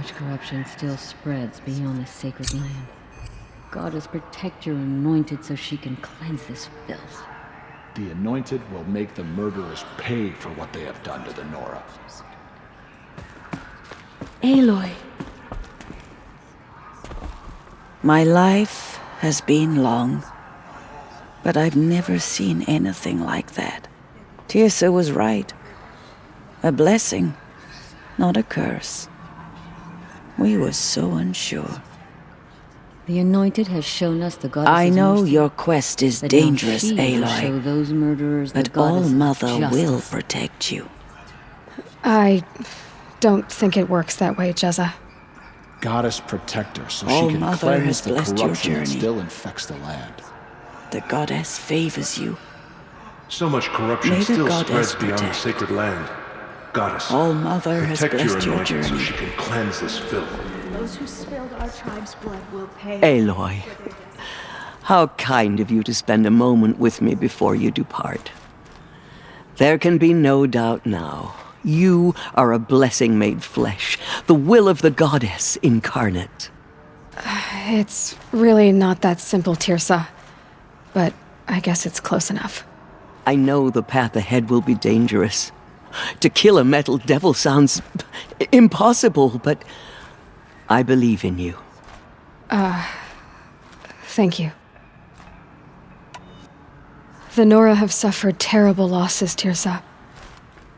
much corruption still spreads beyond the sacred land. Goddess, protect your anointed so she can cleanse this filth. The anointed will make the murderers pay for what they have done to the Nora. Aloy! My life has been long, but I've never seen anything like that. Tirsa was right. A blessing, not a curse. We were so unsure. The anointed has shown us the goddess. I know mercy, your quest is dangerous, Aloy. Show those murderers but the All Mother justice. will protect you. I don't think it works that way, Jezza. Goddess protect her so All she can Mother cleanse has the blessed your corruption that journey. still infects the land. The goddess favors you. So much corruption May the still goddess spreads beyond the protect. sacred land. Goddess, All Mother has protect your blessed your anointed so journey. she can cleanse this filth. Those who spilled our tribe's blood will pay. Aloy, how kind of you to spend a moment with me before you depart. There can be no doubt now. You are a blessing made flesh, the will of the goddess incarnate. It's really not that simple, Tirsa. But I guess it's close enough. I know the path ahead will be dangerous. To kill a metal devil sounds impossible, but I believe in you. Thank you. The Nora have suffered terrible losses, Tirsa.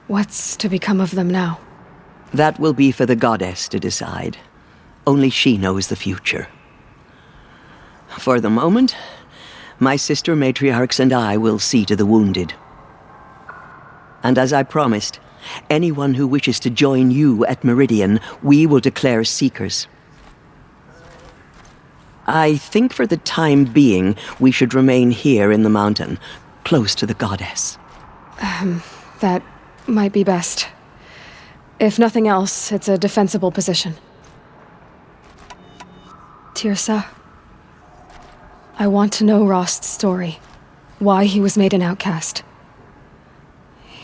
What's to become of them now? That will be for the goddess to decide. Only she knows the future. For the moment, my sister matriarchs and I will see to the wounded. And as I promised, anyone who wishes to join you at Meridian, we will declare seekers. I think for the time being, we should remain here in the mountain, close to the goddess. That might be best. If nothing else, it's a defensible position. Tirsa, I want to know Rost's story. Why he was made an outcast.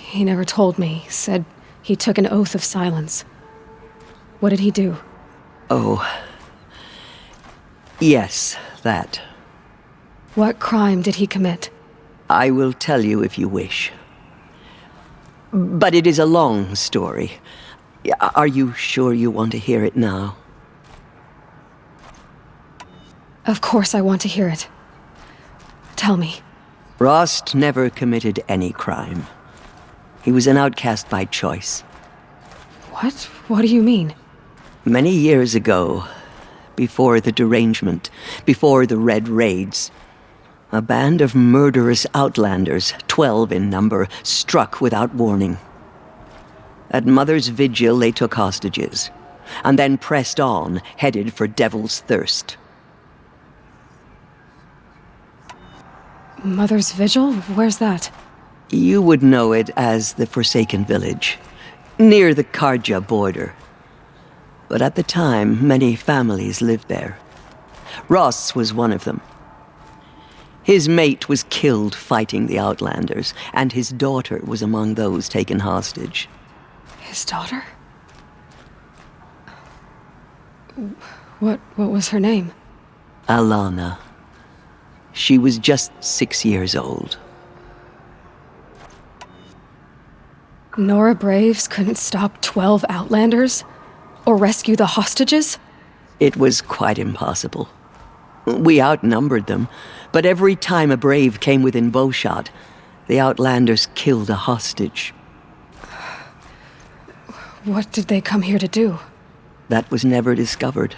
He never told me, said he took an oath of silence. What did he do? Oh. Yes, that. What crime did he commit? I will tell you if you wish. But it is a long story. Are you sure you want to hear it now? Of course I want to hear it. Tell me. Rost never committed any crime. He was an outcast by choice. What? What do you mean? Many years ago, before the derangement, before the Red Raids, a band of murderous outlanders, 12 in number, struck without warning. At Mother's Vigil, they took hostages, and then pressed on, headed for Devil's Thirst. Mother's Vigil? Where's that? You would know it as the Forsaken Village, near the Karja border. But at the time, many families lived there. Rost's was one of them. His mate was killed fighting the Outlanders, and his daughter was among those taken hostage. His daughter? What was her name? Alana. She was just 6 years old. Nora Braves couldn't stop 12 Outlanders? Or rescue the hostages? It was quite impossible. We outnumbered them, but every time a brave came within bowshot, the Outlanders killed a hostage. What did they come here to do? That was never discovered.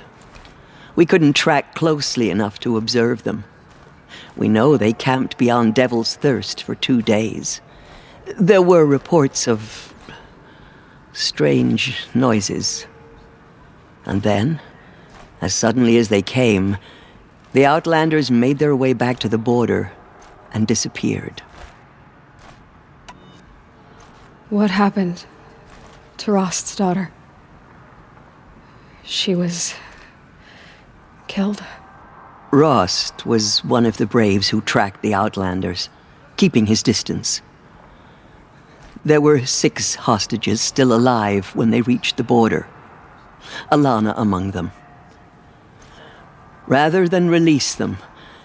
We couldn't track closely enough to observe them. We know they camped beyond Devil's Thirst for 2 days. There were reports of strange noises. And then, as suddenly as they came, the Outlanders made their way back to the border and disappeared. What happened to Rost's daughter? She was killed? Rost was one of the braves who tracked the Outlanders, keeping his distance. There were 6 hostages still alive when they reached the border. Alana among them. Rather than release them,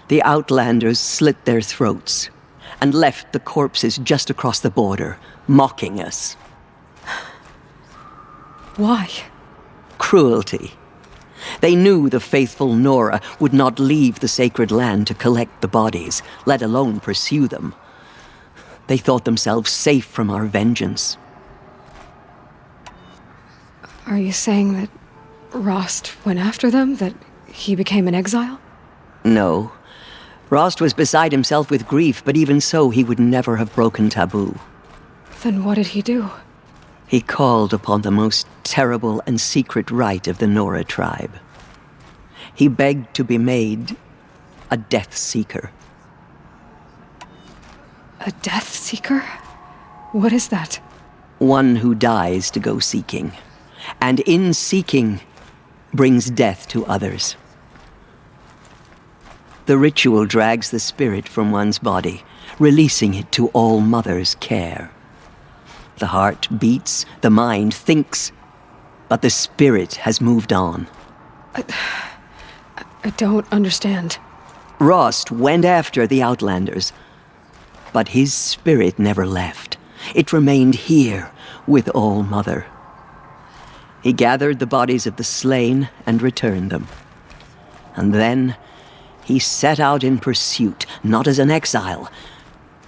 the Outlanders slit their throats and left the corpses just across the border, mocking us. Why? Cruelty. They knew the faithful Nora would not leave the sacred land to collect the bodies, let alone pursue them. They thought themselves safe from our vengeance. Are you saying that Rost went after them? That he became an exile? No. Rost was beside himself with grief, but even so, he would never have broken taboo. Then what did he do? He called upon the most terrible and secret rite of the Nora tribe. He begged to be made a Death Seeker. A Death Seeker? What is that? One who dies to go seeking, and in seeking brings death to others. The ritual drags the spirit from one's body, releasing it to All Mother's care. The heart beats, the mind thinks, but the spirit has moved on. I don't understand. Rost went after the Outlanders, but his spirit never left. It remained here with All Mother. He gathered the bodies of the slain and returned them. And then he set out in pursuit, not as an exile,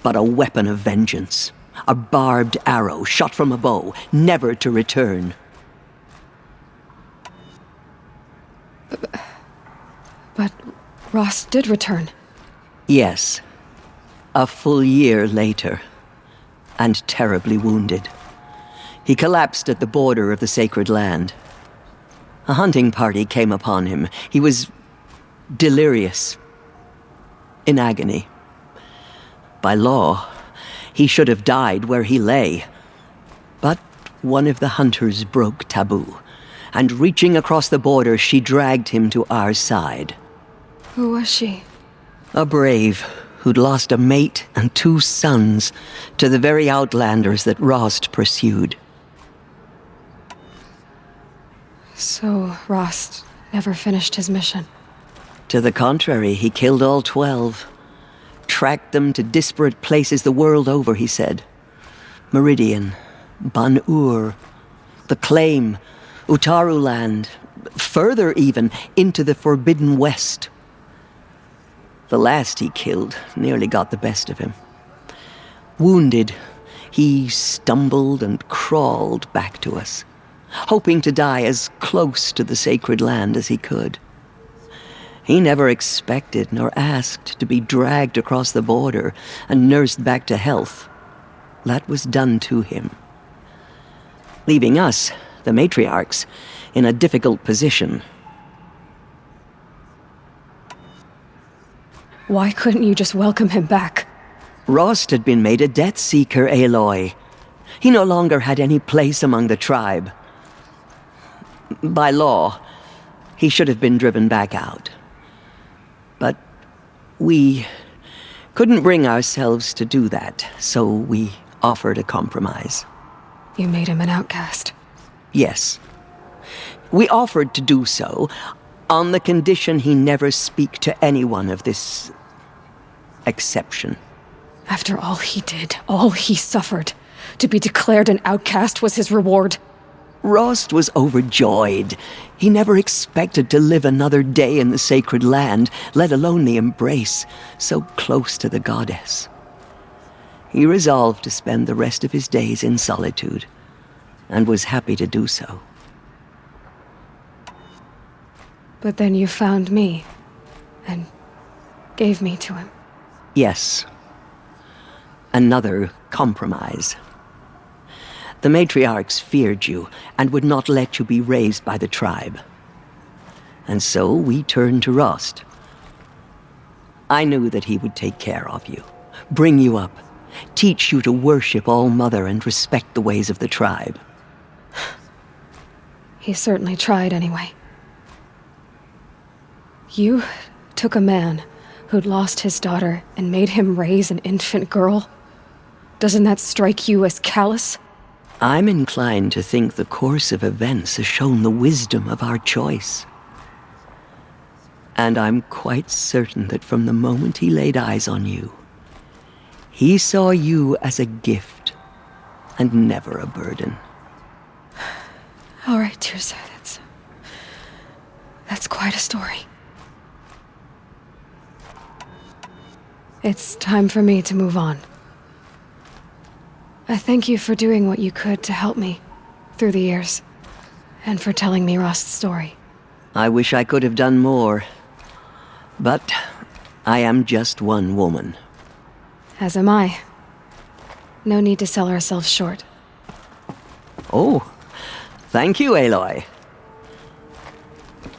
but a weapon of vengeance. A barbed arrow shot from a bow, never to return. But Rost did return. Yes. A full year later, and terribly wounded. He collapsed at the border of the sacred land. A hunting party came upon him. He was delirious, in agony. By law, he should have died where he lay. But one of the hunters broke taboo, and reaching across the border, she dragged him to our side. Who was she? A brave who'd lost a mate and 2 sons to the very Outlanders that Rost pursued. So Rost never finished his mission. To the contrary, he killed all 12. Tracked them to disparate places the world over, he said. Meridian, Ban-Ur, the Claim, Utaru Land, further even, into the Forbidden West. The last he killed nearly got the best of him. Wounded, he stumbled and crawled back to us, hoping to die as close to the sacred land as he could. He never expected nor asked to be dragged across the border and nursed back to health. That was done to him, leaving us, the matriarchs, in a difficult position. Why couldn't you just welcome him back? Rost had been made a Death Seeker, Aloy. He no longer had any place among the tribe. By law, he should have been driven back out. But we couldn't bring ourselves to do that, so we offered a compromise. You made him an outcast. Yes. We offered to do so on the condition he never speak to anyone of this exception. After all he did, all he suffered, to be declared an outcast was his reward. Rost was overjoyed. He never expected to live another day in the sacred land, let alone the embrace, so close to the goddess. He resolved to spend the rest of his days in solitude, and was happy to do so. But then you found me, and gave me to him. Yes. Another compromise. The matriarchs feared you, and would not let you be raised by the tribe. And so we turned to Rost. I knew that he would take care of you, bring you up, teach you to worship All Mother and respect the ways of the tribe. He certainly tried anyway. You took a man who'd lost his daughter and made him raise an infant girl? Doesn't that strike you as callous? I'm inclined to think the course of events has shown the wisdom of our choice. And I'm quite certain that from the moment he laid eyes on you, he saw you as a gift and never a burden. All right, Tirsa, that's quite a story. It's time for me to move on. I thank you for doing what you could to help me through the years, and for telling me Rost's story. I wish I could have done more, but I am just one woman. As am I. No need to sell ourselves short. Oh, thank you, Aloy.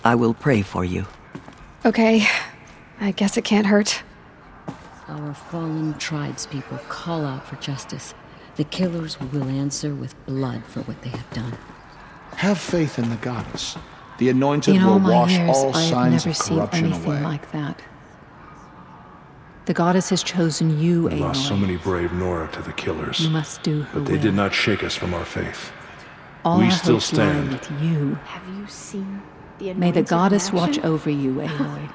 I will pray for you. Okay, I guess it can't hurt. Our fallen tribespeople call out for justice. The killers will answer with blood for what they have done. Have faith in the goddess. The anointed In will all my wash years, all I have signs never of seen corruption anything away. like that. The goddess has chosen you, We lost so Aloy. many brave Nora to the killers, You must do her but they will. did not shake us from our faith. All we our still hopes lie stand. with you. Have you seen the May the goddess watch over. over you, Aloy.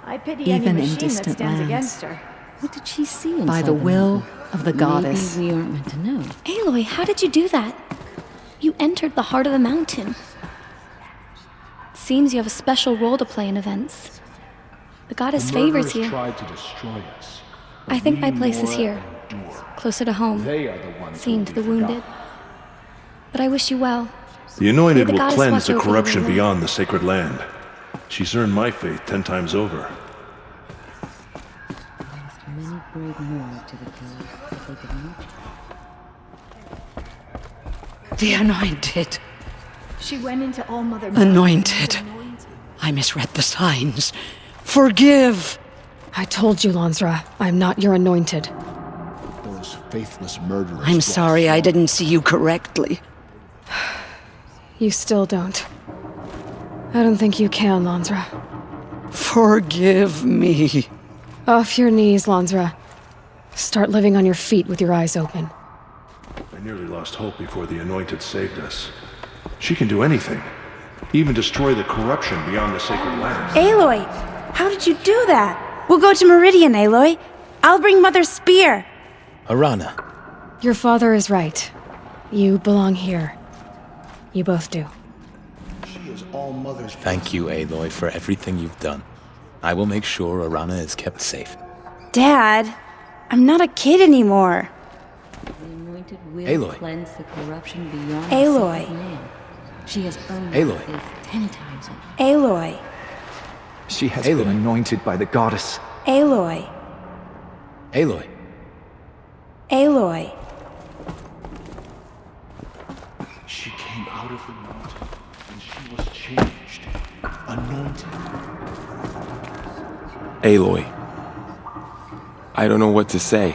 I pity even any in machine distant that stands lands. against her. What did she see inside By the will mountain? of the goddess. Maybe we aren't meant to know. Aloy, how did you do that? You entered the heart of the mountain. It seems you have a special role to play in events. The goddess The favors murderers you. tried to destroy us. I think my We, place is Nora, here, endure. closer to home, They are the ones seeing who to will the be wounded. forgotten. But I wish you well. The Anointed May the will goddess cleanse watch the over you, corruption Aloy. beyond the sacred land. She's earned my faith 10 times over. Lost many brave more to the killers, but they could not. The Anointed. She went into All Mother. Anointed. I misread the signs. Forgive! I told you, Lansra, I'm not your anointed. Those faithless murderers. I'm brought sorry I slaughter. didn't see you correctly. You still don't. I don't think you can, Lansra. Forgive me. Off your knees, Lansra. Start living on your feet with your eyes open. I nearly lost hope before the Anointed saved us. She can do anything, even destroy the corruption beyond the sacred land. Aloy, how did you do that? We'll go to Meridian, Aloy. I'll bring Mother's spear. Arana. Your father is right. You belong here. You both do. She is all mother's. Thank you, Aloy, for everything you've done. I will make sure Arana is kept safe. Dad, I'm not a kid anymore. The anointed will Aloy. cleanse the corruption beyond Aloy. the sacred land. She has earned Aloy. my faith 10 times over. Aloy, She has Aloy. been anointed by the goddess. Aloy, Aloy. Aloy. She came out of the mountain, and she was changed, anointed. Aloy. I don't know what to say.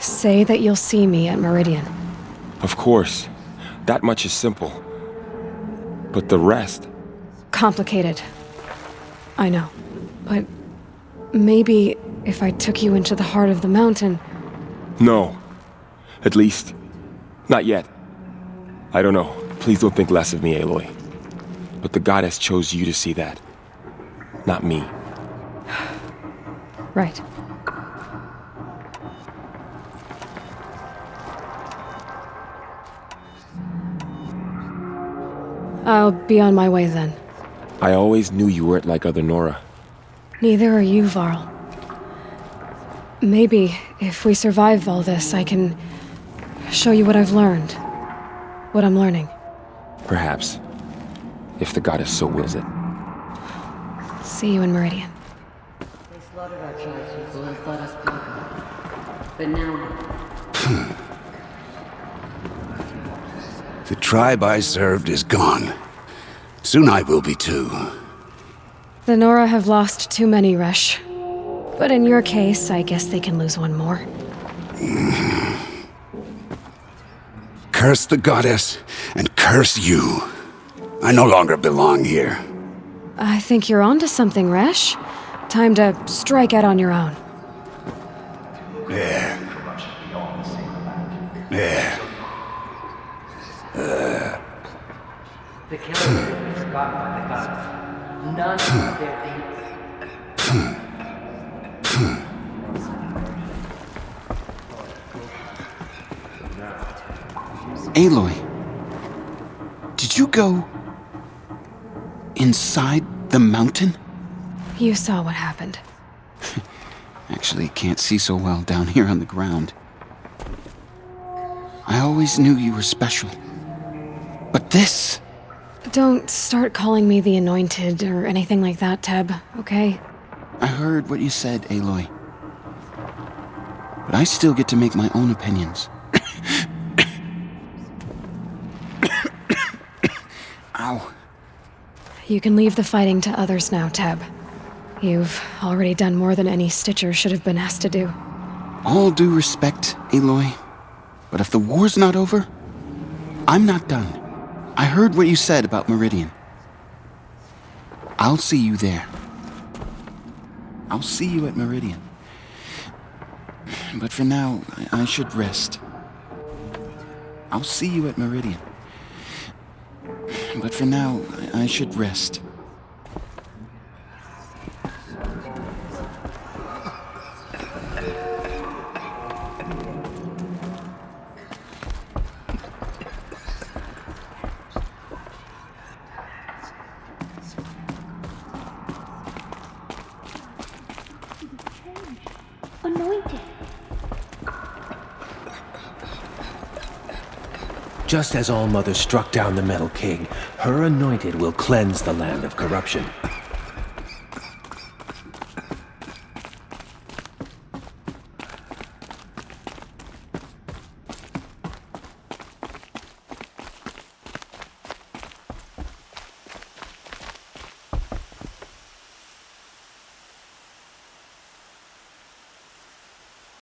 Say that you'll see me at Meridian. Of course. That much is simple. But the rest? Complicated. I know. But maybe if I took you into the heart of the mountain, No. At least, not yet. I don't know. Please don't think less of me, Aloy. But the goddess chose you to see that. Not me. right. I'll be on my way then. I always knew you weren't like other Nora. Neither are you, Varl. Maybe, if we survive all this, I can show you what I've learned. What I'm learning. Perhaps. If the goddess so wills it. See you in Meridian. They slaughtered our tribespeople and thought us broken. But now, The tribe I served is gone. Soon I will be too. The Nora have lost too many, Resh. But in your case, I guess they can lose one more. Curse the goddess, and curse you. I no longer belong here. I think you're onto something, Resh. Time to strike out on your own. Yeah. The killer will be forgotten by the gods. None of their Aloy, did you go inside the mountain? You saw what happened. Actually, can't see so well down here on the ground. I always knew you were special. But this... Don't start calling me the Anointed or anything like that, Teb, okay? I heard what you said, Aloy. But I still get to make my own opinions. Ow. You can leave the fighting to others now, Teb. You've already done more than any Stitcher should have been asked to do. All due respect, Aloy. But if the war's not over, I'm not done. I heard what you said about Meridian. I'll see you there. I'll see you at Meridian. But for now, I should rest. I'll see you at Meridian. But for now, I should rest. Anointed. Just as All-Mother struck down the Metal King, her anointed will cleanse the land of corruption.